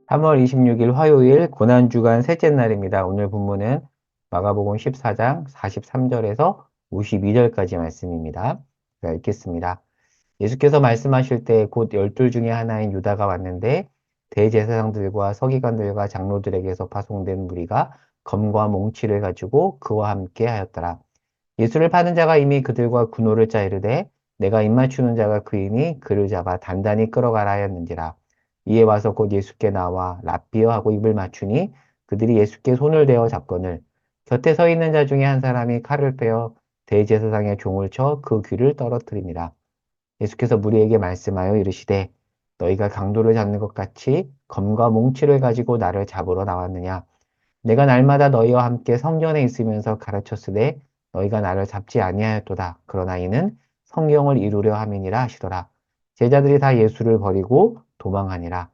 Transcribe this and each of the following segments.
3월 26일 화요일 고난주간 셋째 날입니다. 오늘 본문은 마가복음 14장 43절에서 52절까지 말씀입니다. 제가 읽겠습니다. 예수께서 말씀하실 때 곧 열둘 중에 하나인 유다가 왔는데 대제사장들과 서기관들과 장로들에게서 파송된 무리가 검과 몽치를 가지고 그와 함께 하였더라. 예수를 파는 자가 이미 그들과 군호를 짜 이르되 내가 입맞추는 자가 그이니 그를 잡아 단단히 끌어가라 하였는지라. 이에 와서 곧 예수께 나와 랍비여 하고 입을 맞추니 그들이 예수께 손을 대어 잡거늘 곁에 서 있는 자 중에 한 사람이 칼을 빼어 대제사장의 종을 쳐 그 귀를 떨어뜨립니다. 예수께서 무리에게 말씀하여 이르시되 너희가 강도를 잡는 것 같이 검과 몽치를 가지고 나를 잡으러 나왔느냐. 내가 날마다 너희와 함께 성전에 있으면서 가르쳤으되 너희가 나를 잡지 아니하였도다. 그러나 이는 성경을 이루려 함이니라 하시더라. 제자들이 다 예수를 버리고 도망하니라.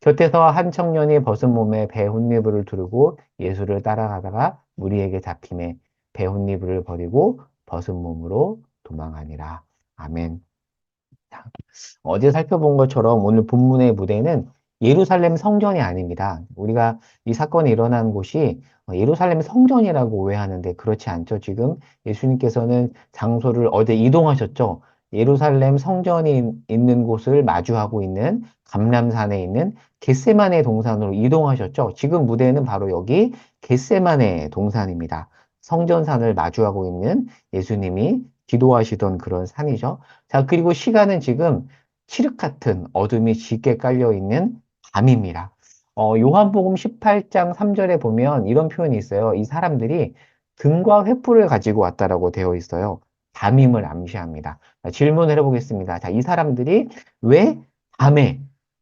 곁에서 한 청년이 벗은 몸에 배 혼니부를 두르고 예수를 따라가다가 무리에게 잡힘에 배 혼니부를 버리고 벗은 몸으로 도망하니라. 아멘. 어제 살펴본 것처럼 오늘 본문의 무대는 예루살렘 성전이 아닙니다. 우리가 이 사건이 일어난 곳이 예루살렘 성전이라고 오해하는데 그렇지 않죠. 지금 예수님께서는 장소를 어디 이동하셨죠. 예루살렘 성전이 있는 곳을 마주하고 있는 감람산에 있는 겟세마네 동산으로 이동하셨죠. 지금 무대는 바로 여기 겟세마네 동산입니다. 성전산을 마주하고 있는 예수님이 기도하시던 그런 산이죠. 자, 그리고 시간은 지금 칠흑 같은 어둠이 짙게 깔려 있는 밤입니다. 요한복음 18장 3절에 보면 이런 표현이 있어요. 이 사람들이 등과 횃불을 가지고 왔다라고 되어 있어요. 밤임을 암시합니다. 자, 질문을 해보겠습니다. 자, 이 사람들이 왜 밤에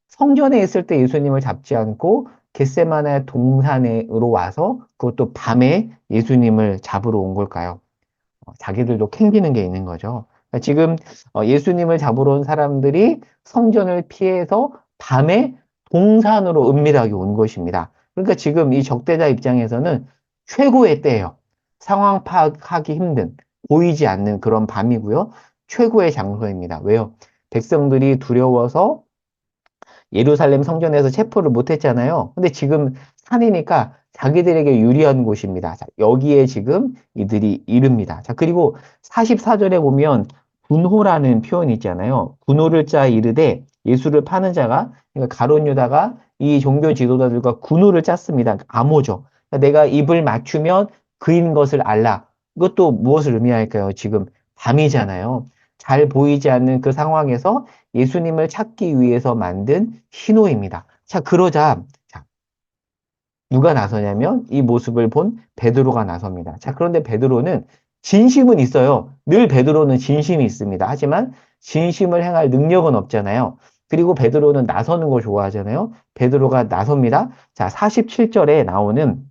성전에 있을 때 예수님을 잡지 않고 겟세마네 동산으로 와서 그것도 밤에 예수님을 잡으러 온 걸까요? 자기들도 캥기는 게 있는 거죠. 그러니까 지금 예수님을 잡으러 온 사람들이 성전을 피해서 밤에 동산으로 은밀하게 온 것입니다. 그러니까 지금 이 적대자 입장에서는 최고의 때예요. 상황 파악하기 힘든, 보이지 않는 그런 밤이고요. 최고의 장소입니다. 왜요? 백성들이 두려워서 예루살렘 성전에서 체포를 못했잖아요. 근데 지금 산이니까 자기들에게 유리한 곳입니다. 자, 여기에 지금 이들이 이릅니다. 자, 그리고 44절에 보면 군호라는 표현이 있잖아요. 군호를 짜 이르되 예수를 파는 자가 그러니까 가룟 유다가 이 종교 지도자들과 군호를 짰습니다. 암호죠. 그러니까 내가 입을 맞추면 그인 것을 알라. 이것도 무엇을 의미할까요? 지금 밤이잖아요. 잘 보이지 않는 그 상황에서 예수님을 찾기 위해서 만든 신호입니다. 자, 그러자, 자, 누가 나서냐면 이 모습을 본 베드로가 나섭니다. 자, 그런데 베드로는 진심은 있어요. 늘 베드로는 진심이 있습니다. 하지만 진심을 행할 능력은 없잖아요. 그리고 베드로는 나서는 걸 좋아하잖아요. 베드로가 나섭니다. 자, 47절에 나오는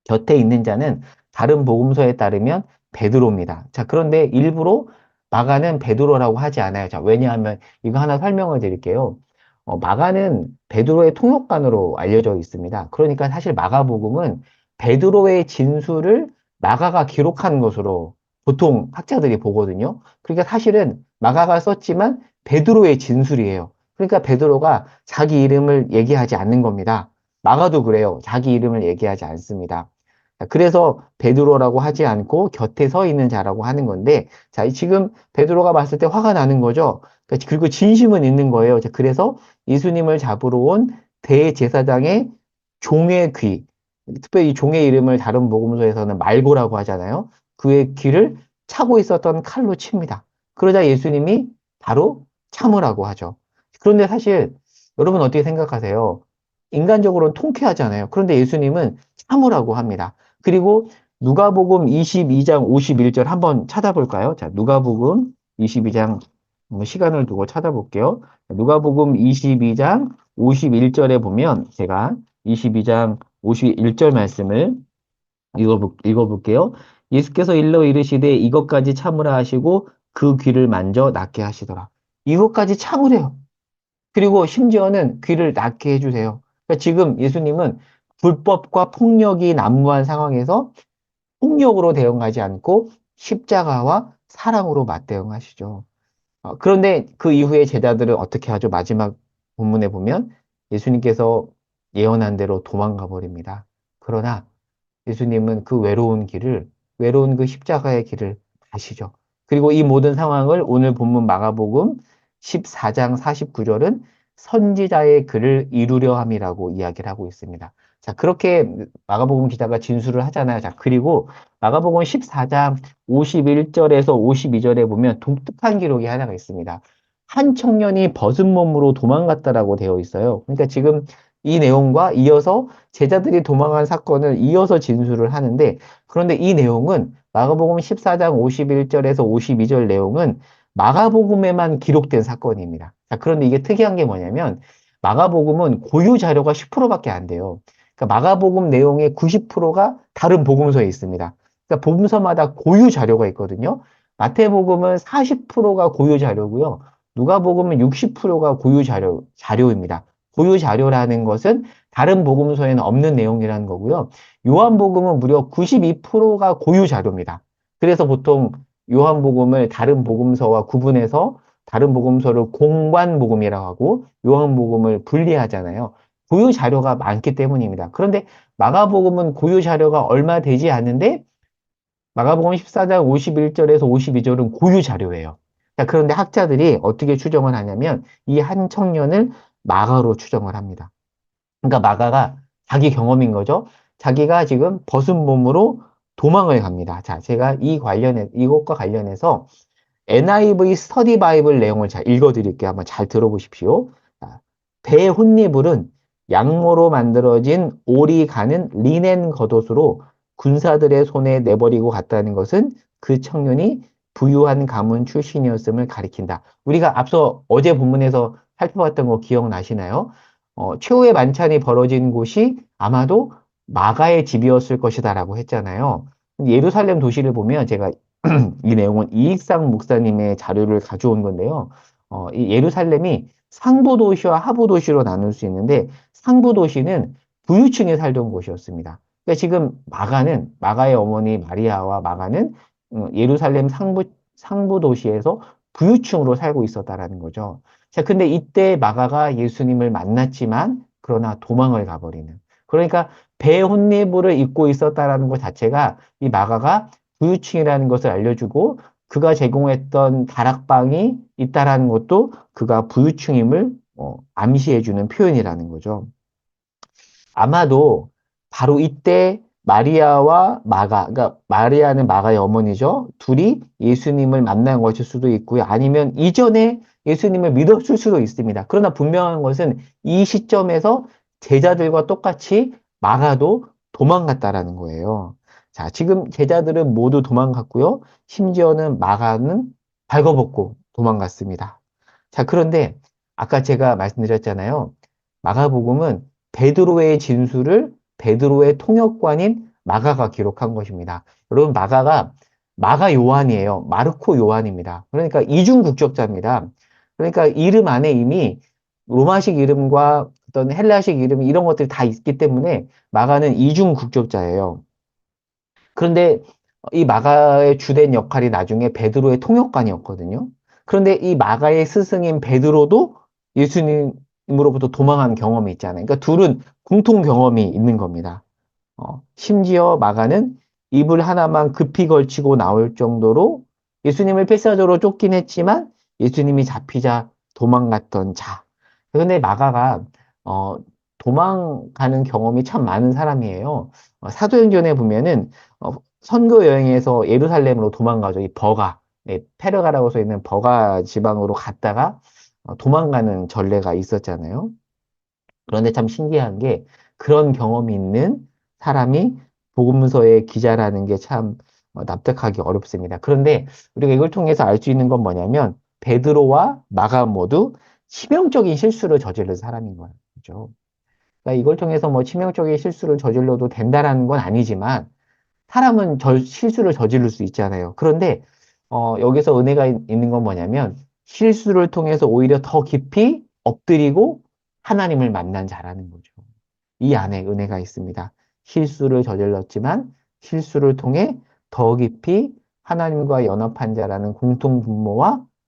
곁에 있는 자는 다른 복음서에 따르면 베드로입니다. 자, 그런데 일부러 마가는 베드로라고 하지 않아요. 자, 왜냐하면 이거 하나 설명을 드릴게요. 마가는 베드로의 통역관으로 알려져 있습니다. 그러니까 사실 마가복음은 베드로의 진술을 마가가 기록한 것으로 보통 학자들이 보거든요. 그러니까 사실은 마가가 썼지만 베드로의 진술이에요. 그러니까 베드로가 자기 이름을 얘기하지 않는 겁니다. 마가도 그래요. 자기 이름을 얘기하지 않습니다. 그래서 베드로라고 하지 않고 곁에 서 있는 자라고 하는 건데, 자, 지금 베드로가 봤을 때 화가 나는 거죠. 그리고 진심은 있는 거예요. 자, 그래서 예수님을 잡으러 온 대제사장의 종의 귀, 특별히 이 종의 이름을 다른 복음서에서는 말고라고 하잖아요. 그의 귀를 차고 있었던 칼로 칩니다. 그러자 예수님이 바로 참으라고 하죠. 그런데 사실 여러분 어떻게 생각하세요? 인간적으로는 통쾌하잖아요. 그런데 예수님은 참으라고 합니다. 그리고 누가복음 22장 51절 한번 찾아볼까요? 자, 누가복음 22장 시간을 두고 찾아볼게요. 누가복음 22장 51절에 보면 제가 22장 51절 말씀을 읽어볼게요. 예수께서 일러 이르시되 이것까지 참으라 하시고 그 귀를 만져 낫게 하시더라. 이것까지 참으래요. 그리고 심지어는 귀를 낫게 해주세요. 그러니까 지금 예수님은 불법과 폭력이 난무한 상황에서 폭력으로 대응하지 않고 십자가와 사랑으로 맞대응하시죠. 그런데 그 이후에 제자들은 어떻게 하죠? 마지막 본문에 보면 예수님께서 예언한 대로 도망가 버립니다. 그러나 예수님은 그 외로운 그 십자가의 길을 가시죠. 그리고 이 모든 상황을 오늘 본문 마가복음 14장 49절은 선지자의 글을 이루려 함이라고 이야기를 하고 있습니다. 자, 그렇게 마가복음 기자가 진술을 하잖아요. 자, 그리고 마가복음 14장 51절에서 52절에 보면 독특한 기록이 하나가 있습니다. 한 청년이 벗은 몸으로 도망갔다라고 되어 있어요. 그러니까 지금 이 내용과 이어서 제자들이 도망간 사건을 이어서 진술을 하는데, 그런데 이 내용은 마가복음 14장 51절에서 52절 내용은 마가복음에만 기록된 사건입니다. 자, 그런데 이게 특이한 게 뭐냐면 마가복음은 고유 자료가 10%밖에 안 돼요. 그러니까 마가복음 내용의 90%가 다른 복음서에 있습니다. 그러니까 복음서마다 고유 자료가 있거든요. 마태복음은 40%가 고유 자료고요. 누가복음은 60%가 고유 자료입니다. 고유 자료라는 것은 다른 복음서에는 없는 내용이라는 거고요. 요한복음은 무려 92%가 고유 자료입니다. 그래서 보통 요한복음을 다른 복음서와 구분해서 다른 복음서를 공관복음이라고 하고 요한복음을 분리하잖아요. 고유 자료가 많기 때문입니다. 그런데 마가복음은 고유 자료가 얼마 되지 않는데 마가복음 14장 51절에서 52절은 고유 자료예요. 자, 그런데 학자들이 어떻게 추정을 하냐면 이 한 청년을 마가로 추정을 합니다. 그러니까 마가가 자기 경험인 거죠. 자기가 지금 벗은 몸으로 도망을 갑니다. 자, 제가 이것과 관련해서 NIV 스터디 바이블 내용을 잘 읽어드릴게요. 한번 잘 들어보십시오. 자, 배 혼니불은 양모로 만들어진 올이 가는 리넨 겉옷으로 군사들의 손에 내버리고 갔다는 것은 그 청년이 부유한 가문 출신이었음을 가리킨다. 우리가 앞서 어제 본문에서 살펴봤던 거 기억나시나요? 최후의 만찬이 벌어진 곳이 아마도 마가의 집이었을 것이다라고 했잖아요. 예루살렘 도시를 보면 제가 이 내용은 이익상 목사님의 자료를 가져온 건데요. 이 예루살렘이 상부 도시와 하부 도시로 나눌 수 있는데 상부 도시는 부유층이 살던 곳이었습니다. 그러니까 지금 마가의 어머니 마리아와 마가는 예루살렘 상부 도시에서 부유층으로 살고 있었다라는 거죠. 자, 근데 이때 마가가 예수님을 만났지만 그러나 도망을 가버리는. 그러니까 배 혼니부를 입고 있었다라는 것 자체가 이 마가가 부유층이라는 것을 알려주고 그가 제공했던 다락방이 있다라는 것도 그가 부유층임을 암시해주는 표현이라는 거죠. 아마도 바로 이때 마리아와 마가, 그러니까 마리아는 마가의 어머니죠. 둘이 예수님을 만난 것일 수도 있고요. 아니면 이전에 예수님을 믿었을 수도 있습니다. 그러나 분명한 것은 이 시점에서 제자들과 똑같이 마가도 도망갔다라는 거예요. 자, 지금 제자들은 모두 도망갔고요. 심지어는 마가는 발거벗고 도망갔습니다. 자, 그런데 아까 제가 말씀드렸잖아요. 마가복음은 베드로의 진술을 베드로의 통역관인 마가가 기록한 것입니다. 여러분, 마가가 마가 요한이에요. 마르코 요한입니다. 그러니까 이중 국적자입니다. 그러니까 이름 안에 이미 로마식 이름과 어떤 헬라식 이름 이런 것들이 다 있기 때문에 마가는 이중 국적자예요. 그런데 이 마가의 주된 역할이 나중에 베드로의 통역관이었거든요. 그런데 이 마가의 스승인 베드로도 예수님으로부터 도망한 경험이 있잖아요. 그러니까 둘은 공통 경험이 있는 겁니다. 심지어 마가는 이불 하나만 급히 걸치고 나올 정도로 예수님을 필사적으로 쫓긴 했지만 예수님이 잡히자 도망갔던 자. 그런데 마가가 어, 도망가는 경험이 참 많은 사람이에요. 사도행전에 보면은 선교 여행에서 예루살렘으로 도망가죠. 이 버가, 네, 페르가라고 써 있는 버가 지방으로 갔다가 도망가는 전례가 있었잖아요. 그런데 참 신기한 게 그런 경험이 있는 사람이 복음서의 기자라는 게 참 납득하기 어렵습니다. 그런데 우리가 이걸 통해서 알 수 있는 건 뭐냐면 베드로와 마가 모두 치명적인 실수를 저지른 사람인 거예요. 그죠? 그러니까 이걸 통해서 뭐 치명적인 실수를 저질러도 된다라는 건 아니지만 사람은 실수를 저지를 수 있잖아요. 그런데 여기서 은혜가 있는 건 뭐냐면 실수를 통해서 오히려 더 깊이 엎드리고 하나님을 만난 자라는 거죠. 이 안에 은혜가 있습니다. 실수를 저질렀지만 실수를 통해 더 깊이 하나님과 연합한 자라는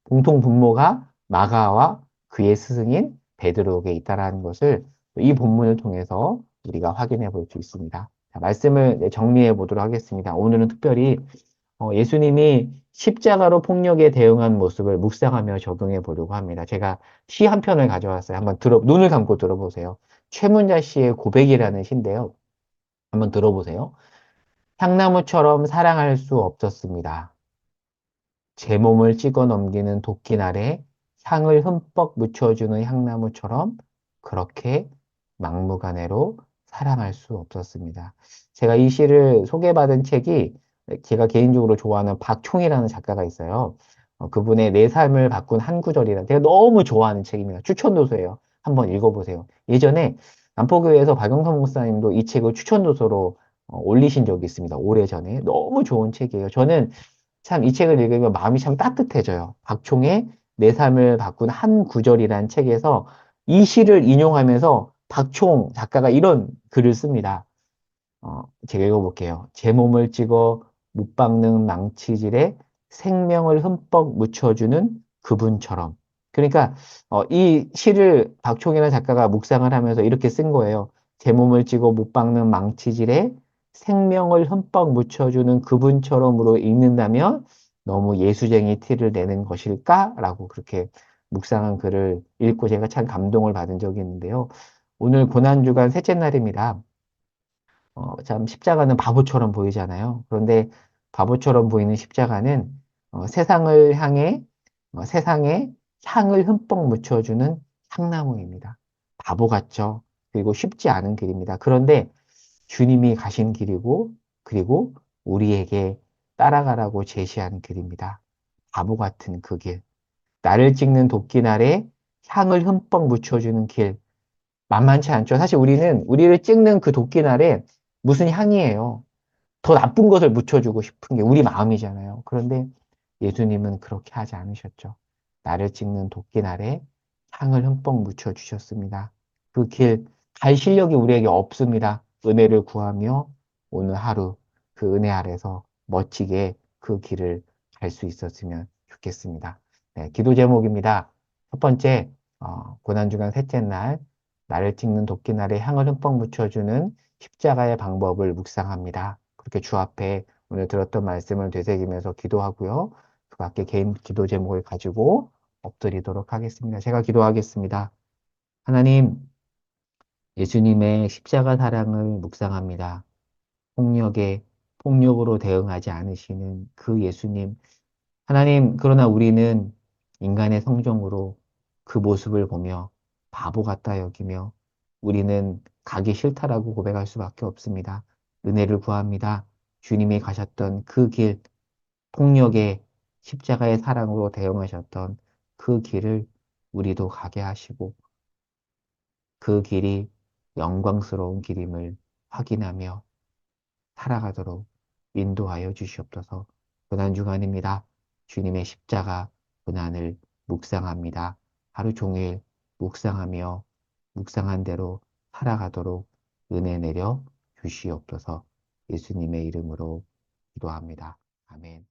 공통분모가 마가와 그의 스승인 베드로에게 있다라는 것을 이 본문을 통해서 우리가 확인해 볼 수 있습니다. 자, 말씀을 정리해 보도록 하겠습니다. 오늘은 특별히 예수님이 십자가로 폭력에 대응한 모습을 묵상하며 적용해 보려고 합니다. 제가 시 한 편을 가져왔어요. 한번 눈을 감고 들어보세요. 최문자 씨의 고백이라는 시인데요. 한번 들어보세요. 향나무처럼 사랑할 수 없었습니다. 제 몸을 찍어 넘기는 도끼 날에 향을 흠뻑 묻혀주는 향나무처럼 그렇게 막무가내로 사랑할 수 없었습니다. 제가 이 시를 소개받은 책이 제가 개인적으로 좋아하는 박총이라는 작가가 있어요. 그분의 내 삶을 바꾼 한 구절이라는 제가 너무 좋아하는 책입니다. 추천도서예요. 한번 읽어보세요. 예전에 남포교회에서 박영선 목사님도 이 책을 추천도서로 올리신 적이 있습니다. 오래전에. 너무 좋은 책이에요. 저는 참 이 책을 읽으면 마음이 참 따뜻해져요. 박총의 내 삶을 바꾼 한 구절이라는 책에서 이 시를 인용하면서 박총 작가가 이런 글을 씁니다. 제가 읽어볼게요. 제 몸을 찍어 못 박는 망치질에 생명을 흠뻑 묻혀주는 그분처럼. 그러니까 이 시를 박총이라는 작가가 묵상을 하면서 이렇게 쓴 거예요. 제 몸을 찍어 못 박는 망치질에 생명을 흠뻑 묻혀주는 그분처럼으로 읽는다면 너무 예수쟁이 티를 내는 것일까라고 그렇게 묵상한 글을 읽고 제가 참 감동을 받은 적이 있는데요. 오늘 고난주간 셋째 날입니다. 참 십자가는 바보처럼 보이잖아요. 그런데 바보처럼 보이는 십자가는 세상을 향해 세상에 향을 흠뻑 묻혀주는 향나무입니다. 바보 같죠? 그리고 쉽지 않은 길입니다. 그런데 주님이 가신 길이고 그리고 우리에게 따라가라고 제시한 길입니다. 바보 같은 그 길. 나를 찍는 도끼날에 향을 흠뻑 묻혀주는 길. 만만치 않죠. 사실 우리를 찍는 그 도끼날에 무슨 향이에요? 더 나쁜 것을 묻혀주고 싶은 게 우리 마음이잖아요. 그런데 예수님은 그렇게 하지 않으셨죠. 나를 찍는 도끼날에 향을 흠뻑 묻혀주셨습니다. 그 길, 갈 실력이 우리에게 없습니다. 은혜를 구하며 오늘 하루 그 은혜 아래서 멋지게 그 길을 갈 수 있었으면 좋겠습니다. 네, 기도 제목입니다. 첫 번째, 고난주간 셋째 날, 나를 찍는 도끼날에 향을 흠뻑 묻혀주는 십자가의 방법을 묵상합니다. 그렇게 주 앞에 오늘 들었던 말씀을 되새기면서 기도하고요. 그 밖에 개인 기도 제목을 가지고 엎드리도록 하겠습니다. 제가 기도하겠습니다. 하나님, 예수님의 십자가 사랑을 묵상합니다. 폭력에 폭력으로 대응하지 않으시는 그 예수님. 하나님, 그러나 우리는 인간의 성정으로 그 모습을 보며 바보 같다 여기며 우리는 가기 싫다라고 고백할 수밖에 없습니다. 은혜를 구합니다. 주님이 가셨던 그 길, 폭력에 십자가의 사랑으로 대응하셨던 그 길을 우리도 가게 하시고 그 길이 영광스러운 길임을 확인하며 살아가도록 인도하여 주시옵소서. 고난주간입니다. 주님의 십자가 고난을 묵상합니다. 하루 종일 묵상하며 묵상한 대로 살아가도록 은혜 내려 주시옵소서. 예수님의 이름으로 기도합니다. 아멘.